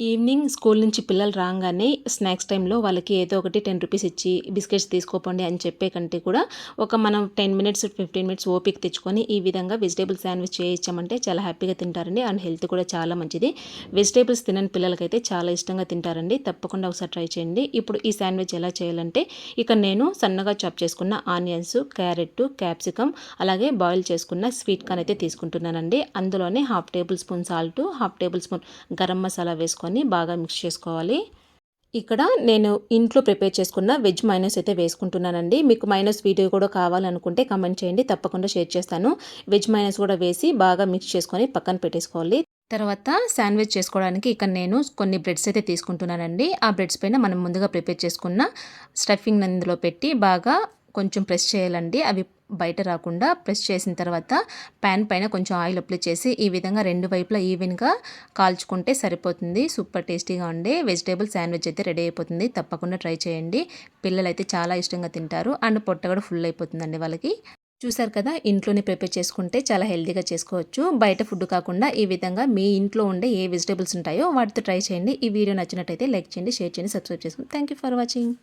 Evening school నుంచి పిల్లలు రాగానే స్నాక్స్ టైంలో వాళ్ళకి ఏదో ఒకటి 10 రూపీస్ ఇచ్చి బిస్కెట్స్ తీసుకోపోండి అని చెప్పే కంటే కూడా మనం 10 మినిట్స్ 15 మినిట్స్ ఓపిక తెచ్చుకొని ఈ విధంగా వెజిటేబుల్ శాండ్విచ్ చేయించామంటే చాలా హ్యాపీగా తింటారండి. అండ్ హెల్త్ కూడా చాలా మంచిది. వెజిటేబుల్స్ తినని పిల్లలకైతే చాలా ఇష్టంగా తింటారండి. తప్పకుండా ఒకసారి ట్రై చేయండి. ఇప్పుడు ఈ శాండ్విచ్ ఎలా చేయాలంటే ఇక నేను సన్నగా చాప్ చేసుకున్న ఆనియన్స్, క్యారెట్, క్యాప్సికమ్ అలాగే బాయిల్ చేసుకున్న స్వీట్ కార్న్ అయితే తీసుకుంటున్నానండి. అందులోనే half table spoon salt, half table spoon garam masala వేసుకొని బాగా మిక్స్ చేసుకోవాలి. ఇక్కడ నేను ఇంట్లో ప్రిపేర్ చేసుకున్న వెజ్ మైనస్ అయితే వేసుకుంటున్నానండి. మీకు మైనస్ వీడియో కూడా కావాలనుకుంటే కామెంట్ చేయండి, తప్పకుండా షేర్ చేస్తాను. వెజ్ మైనస్ కూడా వేసి బాగా మిక్స్ చేసుకొని పక్కన పెట్టేసుకోవాలి. తర్వాత శాండ్విచ్ చేసుకోవడానికి ఇక్కడ నేను కొన్ని బ్రెడ్స్ అయితే తీసుకుంటున్నానండి. ఆ బ్రెడ్స్ పైన మనం ముందుగా ప్రిపేర్ చేసుకున్న స్టఫింగ్ అందులో పెట్టి బాగా కొంచెం ప్రెస్ చేయాలండి. అవి బయట రాకుండా ప్రెస్ చేసిన తర్వాత ప్యాన్ పైన కొంచెం ఆయిల్ అప్లై చేసి ఈ విధంగా రెండు వైపులా ఈవెన్గా కాల్చుకుంటే సరిపోతుంది. సూపర్ టేస్టీగా ఉండే వెజిటేబుల్ శాండ్విచ్ అయితే రెడీ అయిపోతుంది. తప్పకుండా ట్రై చేయండి. పిల్లలు అయితే చాలా ఇష్టంగా తింటారు. అండ్ పొట్ట కూడా ఫుల్ అయిపోతుందండి వాళ్ళకి. చూసారు కదా, ఇంట్లోనే ప్రిపేర్ చేసుకుంటే చాలా హెల్తీగా చేసుకోవచ్చు. బయట ఫుడ్ కాకుండా ఈ విధంగా మీ ఇంట్లో ఉండే ఏ వెజిటేబుల్స్ ఉంటాయో వాటితో ట్రై చేయండి. ఈ వీడియో నచ్చినట్టయితే లైక్ చేయండి, షేర్ చేయండి, సబ్స్క్రైబ్ చేసుకోండి. Thank you for watching.